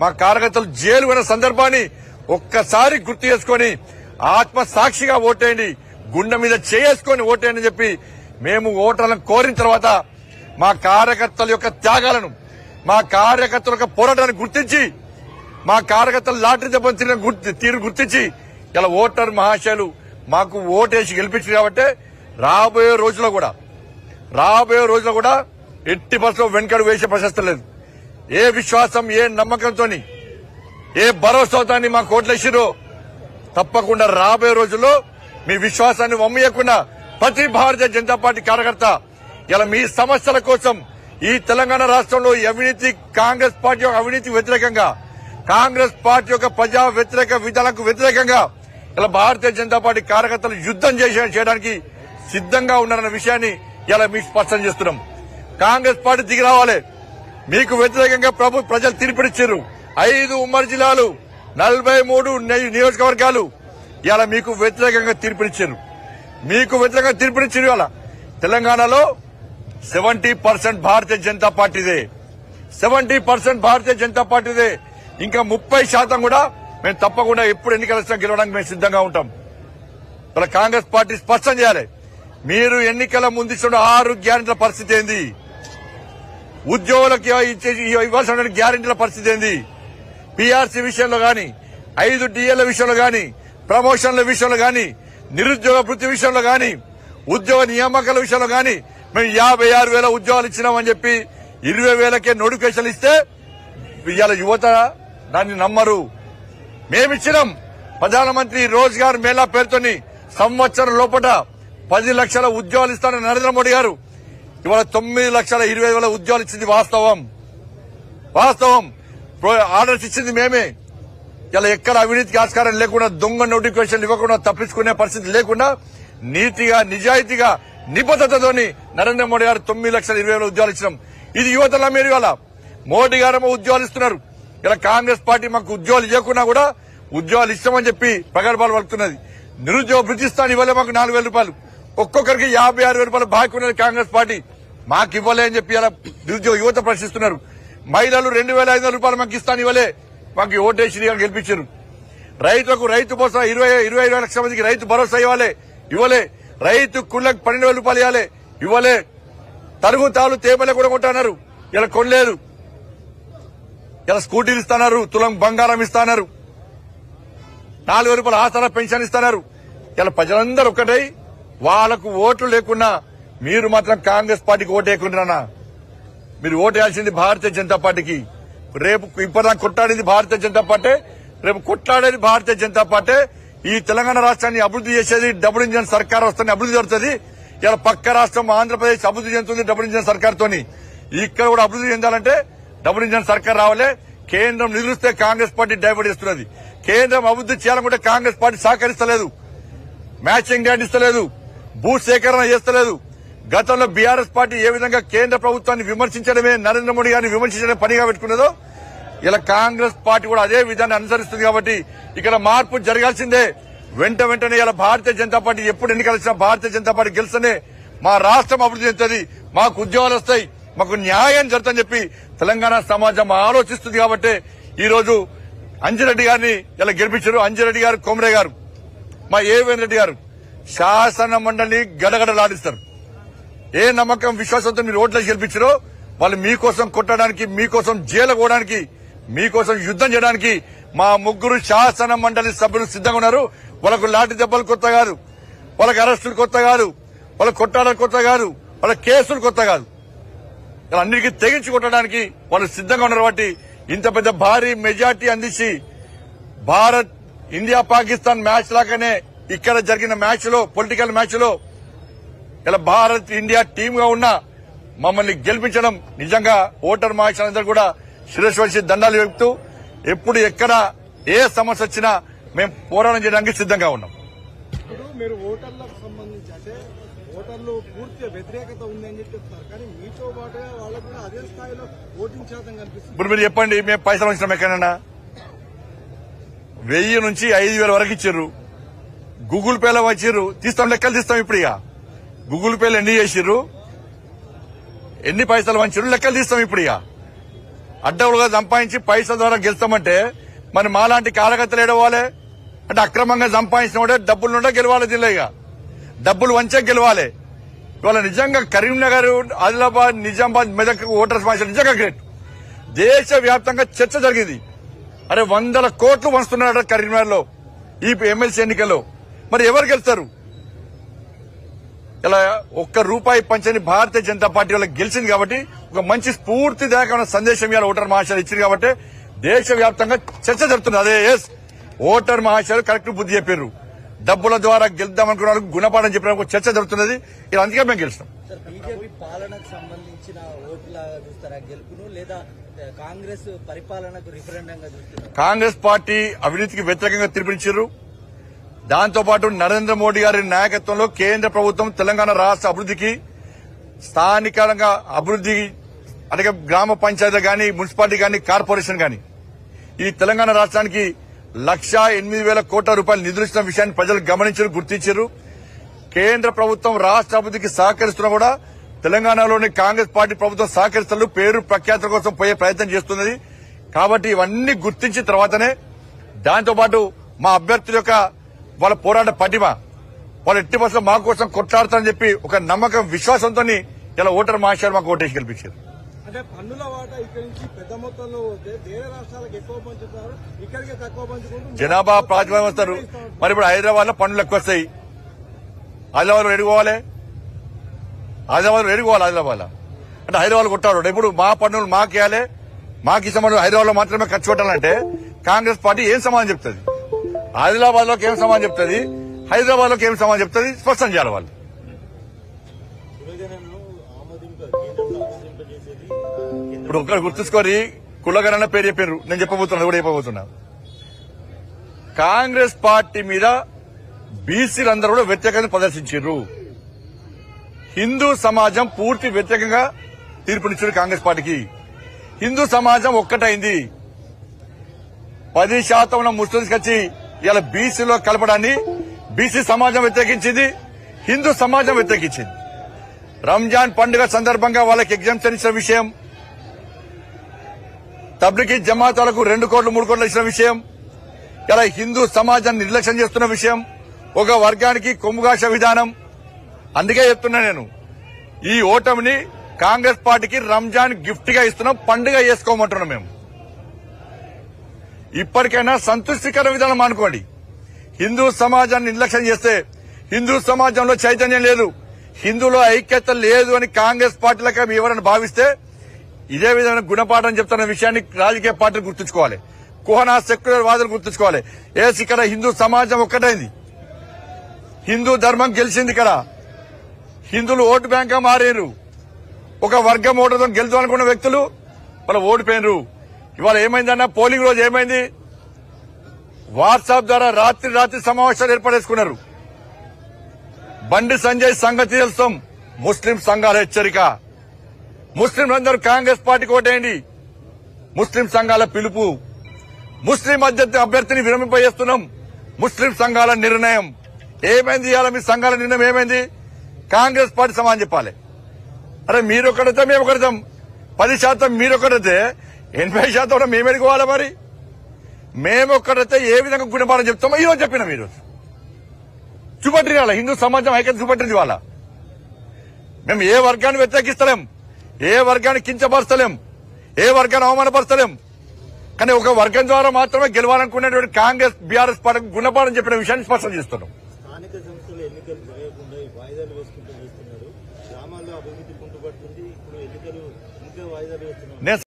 మా కార్యకర్తలు జైలు పోయిన సందర్భాన్ని ఒక్కసారి గుర్తు చేసుకుని ఆత్మ సాక్షిగా ఓటేయండి, గుండె మీద చేసుకుని ఓటేయండి చెప్పి మేము ఓటర్లను కోరిన తర్వాత మా కార్యకర్తల యొక్క త్యాగాలను, మా కార్యకర్తల యొక్క పోరాటాన్ని గుర్తించి, మా కార్యకర్తలు లాటరీ దెబ్బతిన తీరు గుర్తించి ఇలా ఓటర్ మహాశయులు మాకు ఓటేసి గెలిపించారు. కాబట్టి రాబోయే రోజుల్లో కూడా ఎట్టి బస్సులో వెనుకడు వేసే ప్రశస్తి లేదు. ఏ విశ్వాసం, ఏ నమ్మకంతో, ఏ భరోసాతో మాకు ఓట్లేసిరో తప్పకుండా రాబోయే రోజుల్లో మీ విశ్వాసాన్ని వమ్మయ్యకుండా ప్రతి భారతీయ జనతా పార్టీ కార్యకర్త ఇలా మీ సమస్యల కోసం ఈ తెలంగాణ రాష్ట్రంలో అవినీతి, కాంగ్రెస్ పార్టీ యొక్క అవినీతి వ్యతిరేకంగా, కాంగ్రెస్ పార్టీ యొక్క ప్రజా వ్యతిరేక విధానాలకు వ్యతిరేకంగా ఇలా భారతీయ జనతా పార్టీ కార్యకర్తలు యుద్దం చేయడానికి సిద్దంగా ఉన్నారన్న విషయాన్ని ఇలా మీకు స్పష్టం చేస్తున్నాం. కాంగ్రెస్ పార్టీ దిగి రావాలి. మీకు వ్యతిరేకంగా ప్రజలు తీర్పునిచ్చారు. 5 ఉమ్మడి జిల్లాలు, 43 నియోజకవర్గాలు ఇలా మీకు వ్యతిరేకంగా తీర్పునిచ్చారు. ఇవాళ తెలంగాణలో 70% భారతీయ జనతా పార్టీదే. 70% భారతీయ జనతా పార్టీదే. ఇంకా 30% కూడా మేము తప్పకుండా ఎప్పుడు ఎన్నికలు వచ్చినా గెలవడానికి మేము సిద్దంగా ఉంటాం. ఇలా కాంగ్రెస్ పార్టీ స్పష్టం చేయాలి. మీరు ఎన్నికల ముందు ఇచ్చిన 6 గ్యారెంటీల పరిస్థితి ఏంది? ఉద్యోగులకు ఇవ్వాల్సిన గ్యారెంటీల పరిస్థితి ఏంది? పీఆర్సీ విషయంలో గాని, 5 డిఏల విషయంలో గాని, ప్రమోషన్ల విషయంలో గాని, నిరుద్యోగ వృత్తి విషయంలో గాని, ఉద్యోగ నియామకాల విషయంలో గాని మేము 56,000 ఉద్యోగాలు ఇచ్చినామని చెప్పి 20,000కే నోటిఫికేషన్ ఇస్తే ఇవాళ యువత దాన్ని నమ్మరు. మేమిచ్చినాం. ప్రధానమంత్రి రోజ్గార్ మేళా పేరుతోని సంవత్సరం లోపల 10 లక్షల ఉద్యోగాలు ఇస్తానని నరేంద్ర మోడీ గారు ఇవాళ 9,20,000 ఉద్యోగాలు ఇచ్చింది వాస్తవం. ఆర్డర్స్ ఇచ్చింది మేమే. ఇలా ఎక్కడ అవినీతికి ఆస్కారం లేకుండా, దొంగ నోటిఫికేషన్ ఇవ్వకుండా, తప్పించుకునే పరిస్థితి లేకుండా నీతిగా, నిజాయితీగా, నిబద్దతతోని నరేంద్ర మోడీ గారు 9,20,000 ఉద్యోగాలు ఇచ్చినాం. ఇది యువతలా మీరు ఇవాళ మోడీ గారు ఉద్యోగాలు ఇస్తున్నారు. ఇలా కాంగ్రెస్ పార్టీ మాకు ఉద్యోగాలు ఇవ్వకున్నా కూడా ఉద్యోగాలు ఇస్తామని చెప్పి ప్రగల్భాలు పలుకుతున్నది. నిరుద్యోగ వృత్తిస్తాను ఇవ్వలే మాకు 4,000 రూపాయలు, ఒక్కొక్కరికి 56,000 రూపాయలు బాకీ ఉన్నది కాంగ్రెస్ పార్టీ. మాకు ఇవ్వలే అని చెప్పి ఇలా నిరుద్యోగ యువత ప్రశ్నిస్తున్నారు. మహిళలు 2,500 రూపాయలు మాకు ఇస్తాను ఇవ్వలే, మాకు ఓటేసి గెలిపించారు. రైతులకు రైతు భరోసా 25 లక్షల మందికి రైతు భరోసా ఇవ్వలే. రైతు కుళ్ళకు 12,000 రూపాయలు ఇవ్వలే. తరుగు తాలు తేమలే కూడా కొంటున్నారు, ఇలా కొనలేదు. ఇలా స్కూటీలు ఇస్తున్నారు, తులం బంగారం ఇస్తున్నారు, 4,000 రూపాయల ఆసరా పెన్షన్ ఇస్తున్నారు. ఇలా ప్రజలందరూ ఒక్కటై వాళ్లకు ఓట్లు లేకున్నా మీరు మాత్రం కాంగ్రెస్ పార్టీకి ఓటు వేయకుండా మీరు ఓటు వేయాల్సింది భారతీయ జనతా పార్టీకి. రేపు ఇప్పటిదాకా కొట్లాడింది భారతీయ జనతా పార్టీ, రేపు కొట్లాడేది భారతీయ జనతా పార్టీ. ఈ తెలంగాణ రాష్ట్రాన్ని అభివృద్ది చేసేది డబుల్ ఇంజన్ సర్కార్ వస్తుంది, అభివృద్ది జరుగుతుంది. ఇలా పక్క రాష్ట్రం ఆంధ్రప్రదేశ్ అభివృద్ది చెందుతుంది డబుల్ ఇంజన్ సర్కార్ తోని. ఇక్కడ కూడా అభివృద్ది చెందాలంటే డబుల్ ఇంజన్ సర్కార్ రావాలి. కేంద్రం నిధులిస్తే కాంగ్రెస్ పార్టీ డైవర్ట్ చేస్తున్నది. కేంద్రం అభివృద్ది చేయాలనుకుంటే కాంగ్రెస్ పార్టీ సహకరిస్తలేదు, మ్యాచింగ్ గ్రాంట్ ఇస్తలేదు, భూ సేకరణ చేస్తలేదు. గతంలో బీఆర్ఎస్ పార్టీ ఏ విధంగా కేంద్ర ప్రభుత్వాన్ని విమర్శించడమే, నరేంద్ర మోడీ గారిని విమర్శించడమే పనిగా పెట్టుకున్నదో ఇలా కాంగ్రెస్ పార్టీ కూడా అదే విధాన్ని అనుసరిస్తుంది. కాబట్టి ఇక్కడ మార్పు జరగాల్సిందే. వెంటనే ఇలా భారతీయ జనతా పార్టీ ఎప్పుడు ఎన్నికలు వచ్చినా భారతీయ జనతా పార్టీ గెలుస్తేనే మా రాష్ట్రం అభివృద్ధి చెందుతుంది, మాకు ఉద్యోగాలు వస్తాయి, మాకు న్యాయం జరుగుతుందని చెప్పి తెలంగాణ సమాజం ఆలోచిస్తుంది. కాబట్టి ఈ రోజు అంజిరెడ్డి గారిని ఇలా గెలిపించారు. అంజిరెడ్డి గారు, కొమరే గారు, మా ఏవేన్ రెడ్డి గారు శాసన మండలిని గడగడలాడిస్తారు. ఏ నమ్మకం, విశ్వాసంతో మీరు ఓట్లేసి గెలిపించారో వాళ్ళు మీకోసం కొట్టడానికి, మీకోసం జైలు పోవడానికి, మీకోసం యుద్దం చేయడానికి మా 3 శాసన మండలి సభ్యులు సిద్దంగా ఉన్నారు. వాళ్ళకు లాఠీ దెబ్బలు కొత్త కాదు, వాళ్ళకి అరెస్టులు కొత్త కాదు, వాళ్ళకి కొట్టాడలు కొత్త కాదు, వాళ్ళ కేసులు కొత్త కాదు. అన్నిటికీ తెగించి కొట్టడానికి వాళ్ళు సిద్దంగా ఉన్నారు. కాబట్టి ఇంత పెద్ద భారీ మెజార్టీ అందించి భారత్ ఇండియా పాకిస్తాన్ మ్యాచ్ లాగానే ఇక్కడ జరిగిన మ్యాచ్ లో, పొలిటికల్ మ్యాచ్ లో ఇలా భారత్ ఇండియా టీమ్ గా ఉన్న మమ్మల్ని గెలిపించడం నిజంగా ఓటర్ మహాశయులందరూ కూడా శిరస్సు వచ్చి దండాలు చెబుతూ ఎప్పుడు ఎక్కడ ఏ సమస్య వచ్చినా మేము పోరాటం చేయడానికి సిద్దంగా ఉన్నాం. ఇప్పుడు మీరు ఓటర్లకు సంబంధించి అంటే ఓటర్లు పూర్తి వ్యతిరేకత ఉందని చెప్తున్నారు, కానీ మీతో పాటుగా వాళ్ళకు కూడా అదే స్థాయిలో ఓటింగ్ శాతం కనిపిస్తుంది. ఇప్పుడు మీరు చెప్పండి, మేము పైసలు వచ్చినాం ఎక్కడన్నా? 1000 నుంచి 5,000 వరకు ఇచ్చారు. గూగుల్ పేలో వచ్చిర్రు, తీస్తాం, లెక్కలు తీస్తాం. ఇప్పుడు ఇక గూగుల్ పేలో ఎన్ని చేసిర్రు, ఎన్ని పైసలు వంచారు, లెక్కలు తీస్తాం. ఇప్పుడు ఇక అడ్డవులుగా సంపాదించి పైసల ద్వారా గెలుస్తామంటే మరి మాలాంటి కార్యకర్తలు ఏడవాలి అంటే అక్రమంగా సంపాదించిన వాడే డబ్బులు నుండే గెలవాలి. జిల్లాగా డబ్బులు వంచే గెలవాలి. ఇవాళ నిజంగా కరీంనగర్, ఆదిలాబాద్, నిజామాబాద్, మెదక్ ఓటర్స్ మార్చారు. నిజంగా గ్రేట్. దేశ వ్యాప్తంగా చర్చ జరిగింది. అరే 100 కోట్లు వంచుతున్నాడు కరీంనగర్ లో ఈ ఎమ్మెల్సీ ఎన్నికల్లో. మరి ఎవరు గెలుస్తారు? ఇలా ₹1 పంచని భారతీయ జనతా పార్టీ వాళ్ళకి గెలిచింది కాబట్టి ఒక మంచి స్ఫూర్తిదాయకమైన సందేశం ఇవాళ ఓటర్ మహాశయులు ఇచ్చింది కాబట్టి దేశవ్యాప్తంగా చర్చ జరుగుతుంది. అదే ఎస్ ఓటర్ మహాశయులు కరెక్ట్ బుద్ధి చెప్పారు. డబ్బుల ద్వారా గెలుద్దామనుకున్న వాళ్ళకి గుణపాఠం చెప్పిన చర్చ జరుగుతున్నది. ఇలా అందుకే మేము గెలిచినాం. బీజేపీ పాలనకు సంబంధించిన ఓట్లాగా చూస్తారా గెలుపును, లేదా కాంగ్రెస్ పరిపాలనకు రిఫరెండంగా చూస్తారా? కాంగ్రెస్ పార్టీ అవినీతికి వ్యతిరేకంగా తీర్పునిచ్చారు. దాంతోపాటు నరేంద్ర మోడీ గారి నాయకత్వంలో కేంద్ర ప్రభుత్వం తెలంగాణ రాష్ట్ర అభివృద్ధికి, స్థానికంగా అభివృద్ధి అంటే గ్రామ పంచాయతీలు గాని, మున్సిపాలిటీ గాని, కార్పొరేషన్ గాని ఈ తెలంగాణ రాష్ట్రానికి ₹1,08,000 కోట్ల నిధులు ఇచ్చిన విషయాన్ని ప్రజలు గమనించారు, గుర్తించారు. కేంద్ర ప్రభుత్వం రాష్ట్ర అభివృద్ధికి సహకరిస్తున్నా కూడా తెలంగాణలోని కాంగ్రెస్ పార్టీ ప్రభుత్వం సహకరిస్తూ పేరు ప్రఖ్యాతుల కోసం పోయే ప్రయత్నం చేస్తున్నది. కాబట్టి ఇవన్నీ గుర్తించిన తర్వాతనే దాంతోపాటు మా అభ్యర్థుల యొక్క వాళ్ళ పోరాట పటిమ, వాళ్ళు ఎట్టి బస్సులో మా కోసం కొట్లాడతారని చెప్పి ఒక నమ్మకం, విశ్వాసంతో ఇలా ఓటర్ మహాశయులు మాకు ఓటేసి గెలిపించారు. అంటే పన్నుల వాటా ఇక్కడి నుంచి పెద్ద మొత్తంలో పోతే వేరే రాష్ట్రాలకు ఎక్కువ పంచుతారు, ఇక్కడికే తక్కువ పంచుకుంటూ జనాభా ప్రాతిపదికన వస్తారు. మరి ఇప్పుడు హైదరాబాద్ లో పన్నులు ఎక్కువ వస్తాయి. ఆదిలాబాద్ లో ఎడుకోవాలి, ఆదిలాబాద్ లో అంటే హైదరాబాద్ కొట్టాడు. ఇప్పుడు మా పన్నులు మాకేయాలి, మాకు ఇష్టం హైదరాబాద్ లో మాత్రమే ఖర్చు పెట్టాలంటే కాంగ్రెస్ పార్టీ ఏం సమాధానం చెప్తుంది? ఆదిలాబాద్ లోకి ఏం సమాధానం చెప్తుంది? హైదరాబాద్ లోకి ఏం సమాధానం చెప్తుంది? స్పష్టం చేయాలి వాళ్ళు. ఇప్పుడు ఒక్కరు గుర్తుంచుకొని కులగణన పేరు చెప్పారు. నేను చెప్పబోతున్నా. కాంగ్రెస్ పార్టీ మీద బీసీలందరూ కూడా వ్యతిరేకంగా ప్రదర్శించారు. హిందూ సమాజం పూర్తి వ్యతిరేకంగా తీర్పునిచ్చారు కాంగ్రెస్ పార్టీకి. హిందూ సమాజం ఒక్కటైంది. 10% ఉన్న ముస్లింస్ వచ్చి ఇలా బీసీలో కలపడాన్ని బీసీ సమాజం వ్యతిరేకించింది, హిందూ సమాజం వ్యతిరేకించింది. రంజాన్ పండుగ సందర్భంగా వాళ్ళకి ఎగ్జామ్షన్ ఇచ్చిన విషయం, తబ్లిగీ జమాతాలకు 2 కోట్లు 3 కోట్లు ఇచ్చిన విషయం, ఇలా హిందూ సమాజాన్ని నిర్లక్ష్యం చేస్తున్న విషయం, ఒక వర్గానికి కొమ్ముగాష విధానం. అందుకే చెప్తున్నా నేను, ఈ ఓటమిని కాంగ్రెస్ పార్టీకి రంజాన్ గిఫ్ట్ గా ఇస్తున్నాం, పండుగ చేసుకోమంటున్నాం. మేము ఇప్పటికైనా సంతృష్టికర విధానం అనుకోండి. హిందూ సమాజాన్ని నిర్లక్ష్యం చేస్తే హిందూ సమాజంలో చైతన్యం లేదు, హిందూలో ఐక్యత లేదు అని కాంగ్రెస్ పార్టీలకు ఎవరైనా భావిస్తే ఇదే విధమైన గుణపాఠం చెప్తున్న విషయాన్ని రాజకీయ పార్టీలు గుర్తుంచుకోవాలి, కోహనా సెక్యులర్ వాదులు గుర్తుంచుకోవాలి. ఇక్కడ హిందూ సమాజం ఒక్కటైంది, హిందూ ధర్మం గెలిచింది. ఇక్కడ హిందువులు ఓటు బ్యాంక్ గా మారారు. ఒక వర్గం ఓటుతో గెలుచాలనుకున్న వ్యక్తులు వాళ్ళు ఓడిపోయినరు. ఇవాళ ఏమైందన్న పోలింగ్ రోజు ఏమైంది? వాట్సాప్ ద్వారా రాత్రి సమావేశాలు ఏర్పడేసుకున్నారు. బండి సంజయ్ సంగతి తెలుస్తాం, ముస్లిం సంఘాల హెచ్చరిక, ముస్లింలందరూ కాంగ్రెస్ పార్టీకి ఓటేయండి, ముస్లిం సంఘాల పిలుపు, ముస్లిం అభ్యర్థిని విరమింపజేస్తున్నాం, ముస్లిం సంఘాల నిర్ణయం. ఏమైంది ఇవాళ మీ సంఘాల నిర్ణయం ఏమైంది? కాంగ్రెస్ పార్టీ సమాధానం చెప్పాలి. అరే మీరొక్కడైతే మేము ఒకరితాం, 10% మీరొక్కడైతే 80% మేము ఎడుకోవాలా? మరి మేము ఒక్కడైతే ఏ విధంగా గుణపాఠం చెప్తామో ఈరోజు చెప్పినాం. ఈరోజు చూపట్టింది వాళ్ళ హిందూ సమాజం ఐక్యత చూపట్టింది. వాళ్ళ మేము ఏ వర్గాన్ని వ్యతిరేకిస్తలేం, ఏ వర్గాన్ని కించపరచలేం, ఏ వర్గాన్ని అవమానపరచలేం. కానీ ఒక వర్గం ద్వారా మాత్రమే గెలవాలనుకునేటువంటి కాంగ్రెస్ బీఆర్ఎస్ పార్టీకి గుణపాఠం చెప్పిన విషయాన్ని స్పష్టం చేస్తున్నాం. స్థానిక సంస్థలు ఎన్నికలు జరగకుండా వాయిదాలు వేసుకుంటూ చేస్తున్నారు. గ్రామాల్లో అభివృద్ధి కుంటుపడుతుంది. ఇప్పుడు ఎన్నికలు ఇంకా వాయిదాలు వేస్తున్నారు.